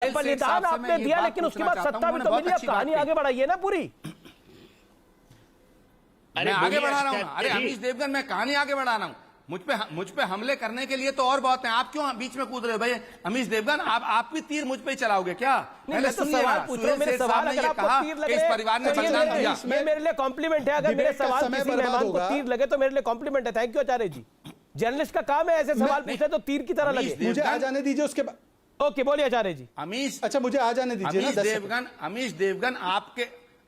बलिदान आपने दिया, लेकिन उसके बाद सत्ता भी तो मिली। अब कहानी आगे बढ़ाइए ना पूरी। मैं आगे बढ़ा रहा हूँ। अरे अमीश देवगन, मैं कहानी आगे बढ़ा रहा हूँ। मुझ पे हमले करने के लिए तो और बहुत हैं। आप क्यों बीच में कूद रहे हो भाई? अमीश देवगन, आप भी तीर मुझ पे ही चलाओगे क्या? पहले सुनिएगा। सुहेल साहब ने ये कहा कि इस परिवार ने बलिदान दिया। ये मेरे लिए कॉम्प्लीमेंट है। अगर मेरे सवाल किसी मेहमान को तीर लगे तो मेरे लिए कॉम्प्लीमेंट है। Thank you Acharya ji. Journalist का काम है ऐसे सवाल पूछे तो तीर की तरह लगे। मुझे आ जाने दीजिए उसके बाद। ओके, बोलिए आचार्य जी। अच्छा, मुझे आ जाने दीजिए।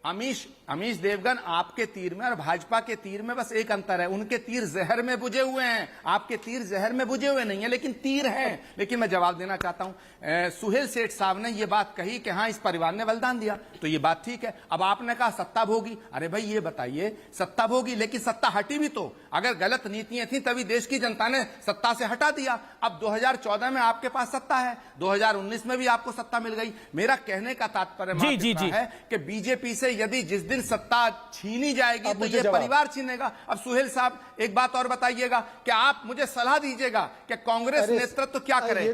अमीश देवगन आपके तीर में और भाजपा के तीर में बस एक अंतर है। उनके तीर जहर में बुझे हुए हैं, आपके तीर जहर में बुझे हुए नहीं है, लेकिन तीर हैं। लेकिन मैं जवाब देना चाहता हूं। सुहेल सेठ साहब ने यह बात कही कि हाँ, इस परिवार ने बलिदान दिया, तो ये बात ठीक है। अब आपने कहा सत्ता भोगी। अरे भाई ये बताइए, सत्ता भोगी लेकिन सत्ता हटी भी तो। अगर गलत नीतियां थी तभी देश की जनता ने सत्ता से हटा दिया। अब 2014 में आपके पास सत्ता है, 2019 में भी आपको सत्ता मिल गई। मेरा कहने का तात्पर्य है कि बीजेपी से यदि जिस दिन सत्ता छीनी जाएगी तो ये परिवार छीनेगा। अब सुहेल साहब एक बात और बताइएगा कि आप मुझे सलाह दीजिएगा कि कांग्रेस नेतृत्व क्या करे।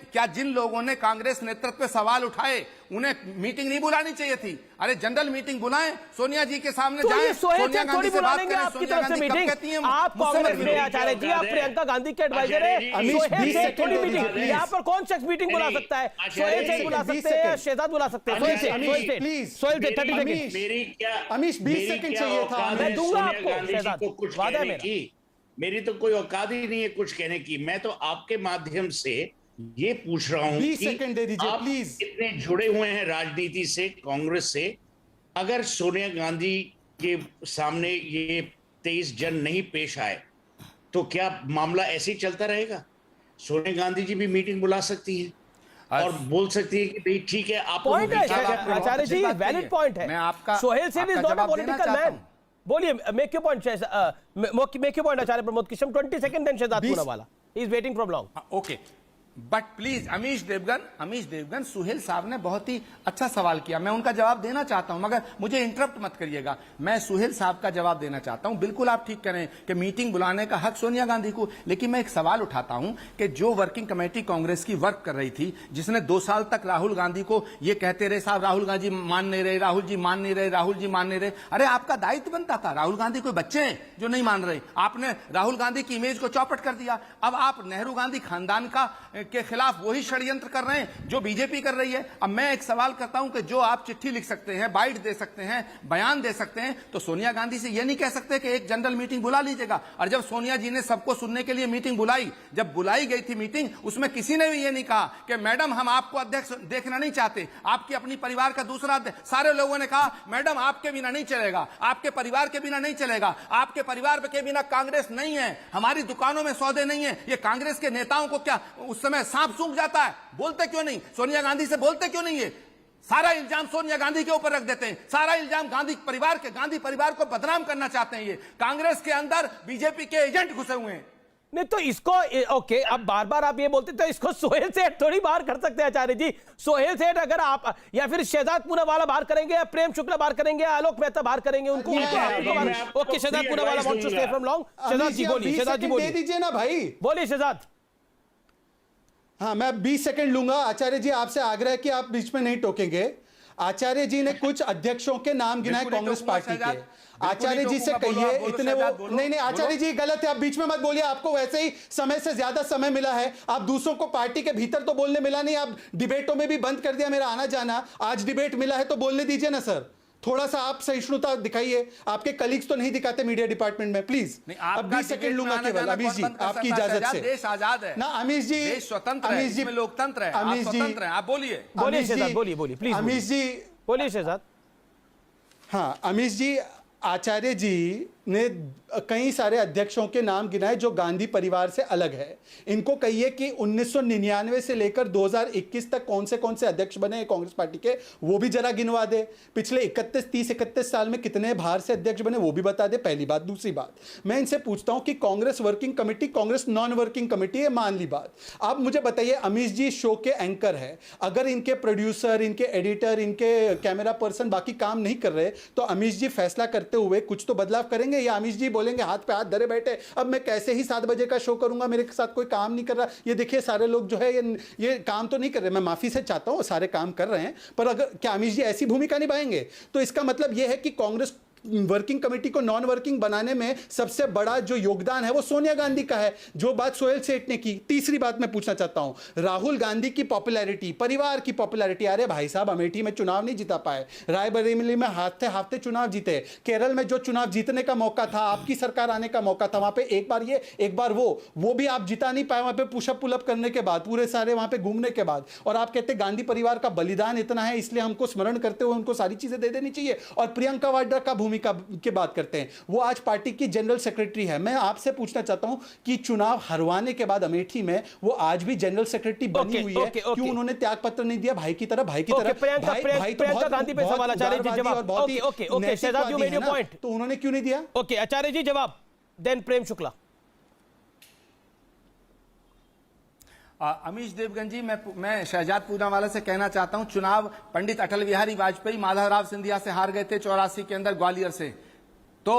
क्या जिन लोगों ने कांग्रेस नेतृत्व पे सवाल उठाए उन्हें मीटिंग नहीं बुलानी चाहिए थी? अरे जनरल मीटिंग बुलाएं, सोनिया जी के सामने जाएं, सोनिया गांधी से बात करें। आपकी तरफ से मीटिंग आप कांग्रेस में आचार्य जी, आप प्रियंका गांधी के एडवाइजर है। थोड़ी मीटिंग यहाँ पर कौन शख्स मीटिंग बुला सकता है? सोहेल से बुला सकते हैं, शहजाद बुला सकते हैं। सोहेल से 30 सेकंड। अमीश 20 सेकंड चाहिए था। मैं दूंगा आपको शहजाद, वादा है मेरा। मेरी तो कोई औकात ही नहीं है कुछ कहने की। मैं तो आपके माध्यम से ये पूछ रहा हूं 20 सेकंड दे दीजिए प्लीज। इतने जुड़े हुए हैं राजनीति से, कांग्रेस से, अगर सोनिया गांधी के सामने ये 23 जन नहीं पेश आए तो क्या मामला ऐसे ही चलता रहेगा? सोनिया गांधी जी भी मीटिंग बुला सकती है और बोल सकती है कि भाई ठीक है। आप पॉइंट है आचार्य जी, वैलिड पॉइंट है। मैं आपका Sohail Seth is not a political man. बोलिए, make your point make your point Acharya Pramod Krishna. 20 second then Shehzad Poonawalla, he is waiting from long. Okay, but please Amish Devgan, Suhail sahab ने बहुत ही अच्छा सवाल किया। मैं उनका जवाब देना चाहता हूं, मगर मुझे इंटरप्ट मत करिएगा। मैं सुहेल साहब का जवाब देना चाहता हूं। बिल्कुल आप ठीक करें कि मीटिंग बुलाने का हक सोनिया गांधी को, लेकिन मैं एक सवाल उठाता हूं कि जो वर्किंग कमेटी कांग्रेस की वर्क कर रही थी, जिसने 2 साल तक राहुल गांधी को ये कहते रहे, साहब राहुल गांधी मान नहीं रहे, राहुल जी मान नहीं रहे, राहुल जी मान नहीं रहे। अरे आपका दायित्व बनता था। राहुल गांधी कोई बच्चे हैं जो नहीं मान रहे? आपने राहुल गांधी की इमेज को चौपट कर दिया। अब आप नेहरू गांधी खानदान के खिलाफ वही षड्यंत्र कर रहे हैं जो बीजेपी कर रही है। अब मैं एक सवाल करता हूं कि जो आप चिट्ठी लिख सकते हैं, बाइट दे सकते हैं, बयान दे सकते हैं, तो सोनिया गांधी से यह नहीं कह सकते कि एक जनरल मीटिंग बुला लीजिएगा। और जब सोनिया जी ने सबको सुनने के लिए मीटिंग बुलाई, जब बुलाई गई थी मीटिंग, उसमें किसी ने भी यह नहीं कहा कि मैडम हम आपको अध्यक्ष देखना नहीं चाहते, आपकी अपनी परिवार का दूसरा अध्यक्ष। सारे लोगों ने कहा मैडम आपके बिना नहीं चलेगा, आपके परिवार के बिना नहीं चलेगा, आपके परिवार के बिना कांग्रेस नहीं है, हमारी दुकानों में सौदे नहीं है। ये कांग्रेस के नेताओं को क्या उस समय सांप सूंघ जाता है? बोलते क्यों नहीं? सोनिया गांधी से बोलते क्यों नहीं है? सारा इल्जाम सोनिया गांधी के ऊपर रख देते हैं, सारा इल्जाम गांधी परिवार को बदनाम करना चाहते हैं। ये कांग्रेस के अंदर बीजेपी के एजेंट घुसे हुए हैं। नहीं तो इसको ओके, अब बार बार आप ये बोलते तो इसको सोहेल सेठ थोड़ी बाहर कर सकते हैं आचार्य जी। सोहेल सेठ अगर आप या फिर शहजाद पूनावाला बाहर करेंगे, या प्रेम शुक्ला बाहर करेंगे, या आलोक मेहता बाहर करेंगे उनको। Okay, Shehzad Poonawalla wants to stay from long. Shehzad ji बोलिए, शहजाद जी बोलिए, दे दीजिए ना भाई, बोलिए शहजाद। हाँ, मैं 20 सेकंड लूंगा। आचार्य जी आपसे आग्रह है कि आप बीच में नहीं टोकेंगे। आचार्य जी ने कुछ अध्यक्षों के नाम गिनाए कांग्रेस पार्टी के। आचार्य जी से कहिए इतने वो नहीं आचार्य जी गलत है, आप बीच में मत बोलिए। आपको वैसे ही समय से ज्यादा समय मिला है, आप दूसरों को पार्टी के भीतर तो बोलने मिला नहीं। आप डिबेटों में भी बंद कर दिया मेरा आना जाना। आज डिबेट मिला है तो बोलने दीजिए ना सर। थोड़ा सा आप सहिष्णुता दिखाइए। आपके कलीग्स तो नहीं दिखाते मीडिया डिपार्टमेंट में, प्लीज। अब 20 सेकंड लूंगा केवल। अमीश जी आपकी इजाजत से। देश आजाद है ना अमीश जी, देश स्वतंत्र है, इसमें लोकतंत्र है, अमीश आप स्वतंत्र हैं। आप बोलिए, बोलिए शहजाद, बोलिए प्लीज। अमीश जी बोलिए शहजाद। हाँ, अमीश जी, आचार्य जी ने कई सारे अध्यक्षों के नाम गिनाए जो गांधी परिवार से अलग है। इनको कहिए कि 1999 से लेकर 2021 तक कौन से अध्यक्ष बने कांग्रेस पार्टी के, वो भी जरा गिनवा दे। पिछले 31 साल में कितने बाहर से अध्यक्ष बने वो भी बता दे, पहली बात। दूसरी बात, मैं इनसे पूछता हूं कि Congress working committee Congress non working committee है, मान ली बात। आप मुझे बताइए, अमीश जी शो के एंकर है, अगर इनके प्रोड्यूसर, इनके एडिटर, इनके कैमरा पर्सन बाकी काम नहीं कर रहे तो अमीश जी फैसला करते हुए कुछ तो बदलाव करेंगे जाएंगे, या अमीश जी बोलेंगे हाथ पे हाथ धरे बैठे अब मैं कैसे ही 7 बजे का शो करूंगा, मेरे साथ कोई काम नहीं कर रहा। ये देखिए सारे लोग जो है ये काम तो नहीं कर रहे, मैं माफी से चाहता हूं, सारे काम कर रहे हैं, पर अगर क्या अमीश जी ऐसी भूमिका निभाएंगे तो इसका मतलब यह है कि कांग्रेस वर्किंग कमेटी को नॉन वर्किंग बनाने में सबसे बड़ा जो योगदान है वो सोनिया गांधी का है। जो बात सोहेल सेठ ने की। तीसरी बात मैं पूछना चाहता हूं, राहुल गांधी की पॉपुलैरिटी, परिवार की पॉपुलैरिटी, अरे भाई साहब अमेठी में चुनाव नहीं जीता पाए, रायबरेली में हाथते हाथते चुनाव जीते, केरल में जो चुनाव जीतने का मौका था, आपकी सरकार आने का मौका था, वहां पे एक बार ये एक बार वो भी आप जिता नहीं पाए, वहां पे पुशअप पुलअप करने के बाद, पूरे सारे वहां पे घूमने के बाद, और आप कहते गांधी परिवार का बलिदान इतना है इसलिए हमको स्मरण करते हुए उनको सारी चीजें दे देनी चाहिए। और प्रियंका वाड्रा का भूमिका की बात करते हैं, वो आज पार्टी की जनरल सेक्रेटरी है। मैं आपसे पूछना चाहता हूं कि चुनाव हरवाने के बाद अमेठी में वो आज भी जनरल सेक्रेटरी बनी हुई है, क्यों उन्होंने त्याग पत्र नहीं दिया भाई की तरह? भाई की तरह प्रियंका गांधी पे सवाल आचार्य जी जवाब। Okay Shehzad you made your point, तो उन्होंने क्यों नहीं दिया? ओके आचार्य जी जवाब, देन प्रेम शुक्ला। अमीश देवगन जी, मैं शहजाद पूनावाला से कहना चाहता हूं, चुनाव पंडित अटल बिहारी वाजपेयी माधवराव सिंधिया से हार गए थे 84 के अंदर ग्वालियर से, तो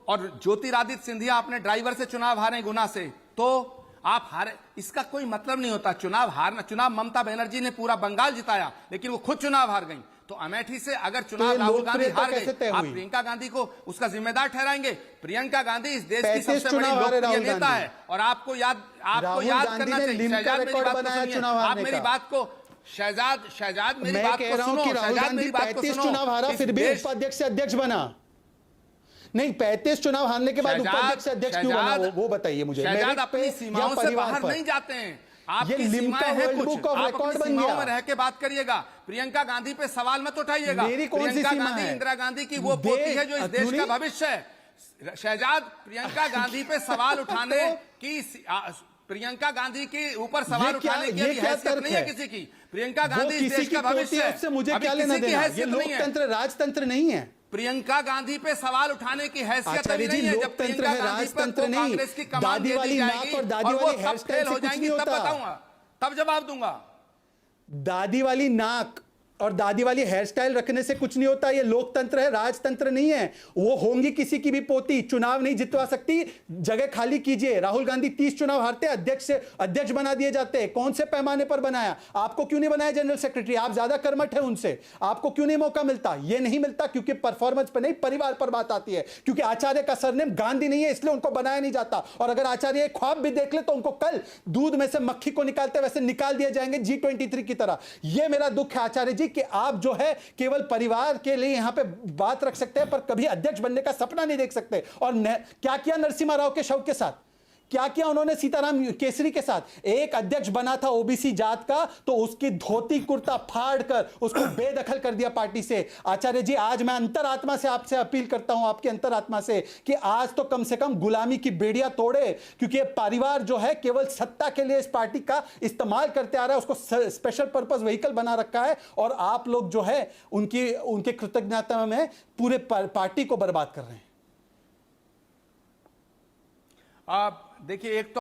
और ज्योतिरादित्य सिंधिया अपने ड्राइवर से चुनाव हारे गुना से, तो आप हारे, इसका कोई मतलब नहीं होता चुनाव हारना। चुनाव ममता बनर्जी ने पूरा बंगाल जिताया लेकिन वो खुद चुनाव हार गई। तो अमेठी से अगर चुनाव राहुल गांधी हार गए, आप प्रियंका गांधी को उसका जिम्मेदार ठहराएंगे? प्रियंका गांधी इस देश की सबसे बड़ी लोकप्रिय नेता है और आपको याद करना चाहिए। शहजाद मेरी बात को सुनिए, आप मेरी बात को शहजाद मेरी बात को सुनो, शहजाद मेरी बात को सुनो। चुनाव हारा फिर भी उपाध्यक्ष से अध्यक्ष बना नहीं, 35 चुनाव हारने के बाद उपाध्यक्ष से अध्यक्ष क्यों बना वो बताइए मुझे। शहजाद अपनी सीमाओं से बाहर नहीं जाते हैं, आपकी सीमाएं हैं कुछ, आप अपनी सीमाओं में रह के बात करिएगा। प्रियंका गांधी पे सवाल मत उठाइएगा। प्रियंका गांधी इंदिरा गांधी की वो पोती है जो इस देश का भविष्य है। शहजाद, प्रियंका गांधी पे सवाल उठाने की, प्रियंका गांधी के ऊपर सवाल उठाने की हैसियत नहीं है किसी की। प्रियंका गांधी इस देश का भविष्य है, उससे मुझे क्या लेना देना? ये लोकतंत्र राजतंत्र नहीं है। प्रियंका गांधी पे सवाल उठाने की हैसियत नहीं है। जब प्रियंका गांधी पर कांग्रेस की कमान दे दी जाएगी और वो तब फेल हो जाएंगी, तब बताऊंगा, तब जवाब दूंगा। दादी वाली नाक और दादी वाली हेयर स्टाइल रखने से कुछ नहीं होता। ये लोकतंत्र है, राजतंत्र नहीं है। वो होंगी किसी की भी पोती, चुनाव नहीं जितवा सकती, जगह खाली कीजिए। राहुल गांधी 30 चुनाव हारते, अध्यक्ष बना दिए जाते। कौन से पैमाने पर बनाया? आपको क्यों नहीं बनाया जनरल सेक्रेटरी? आप ज्यादा कर्मठ है उनसे, आपको क्यों नहीं मौका मिलता? ये नहीं मिलता क्योंकि परफॉर्मेंस पर नहीं, परिवार पर बात आती है। क्योंकि आचार्य का सरनेम गांधी नहीं है, इसलिए उनको बनाया नहीं जाता। और अगर आचार्य एक ख्वाब भी देख ले तो उनको कल दूध में से मक्खी को निकालते वैसे निकाल दिए जाएंगे G23 की तरह। यह मेरा दुख है आचार्य जी कि आप जो है केवल परिवार के लिए यहां पे बात रख सकते हैं पर कभी अध्यक्ष बनने का सपना नहीं देख सकते। और क्या किया नरसिम्हा राव के शव के साथ? क्या किया उन्होंने सीताराम केसरी के साथ? एक अध्यक्ष बना था ओबीसी जात का तो उसकी धोती कुर्ता फाड़ कर उसको बेदखल कर दिया पार्टी से। आचार्य जी, आज मैं अंतरात्मा से आपसे अपील करता हूं, आपकी अंतरात्मा से, कि आज तो कम से कम गुलामी की बेड़ियां तोड़े। क्योंकि ये परिवार जो है केवल सत्ता के लिए इस पार्टी का इस्तेमाल करते आ रहा है, उसको स्पेशल पर्पस व्हीकल बना रखा है। और आप लोग जो है उनके कृतज्ञता में पूरे पार्टी को बर्बाद कर रहे हैं। आप देखिए, एक तो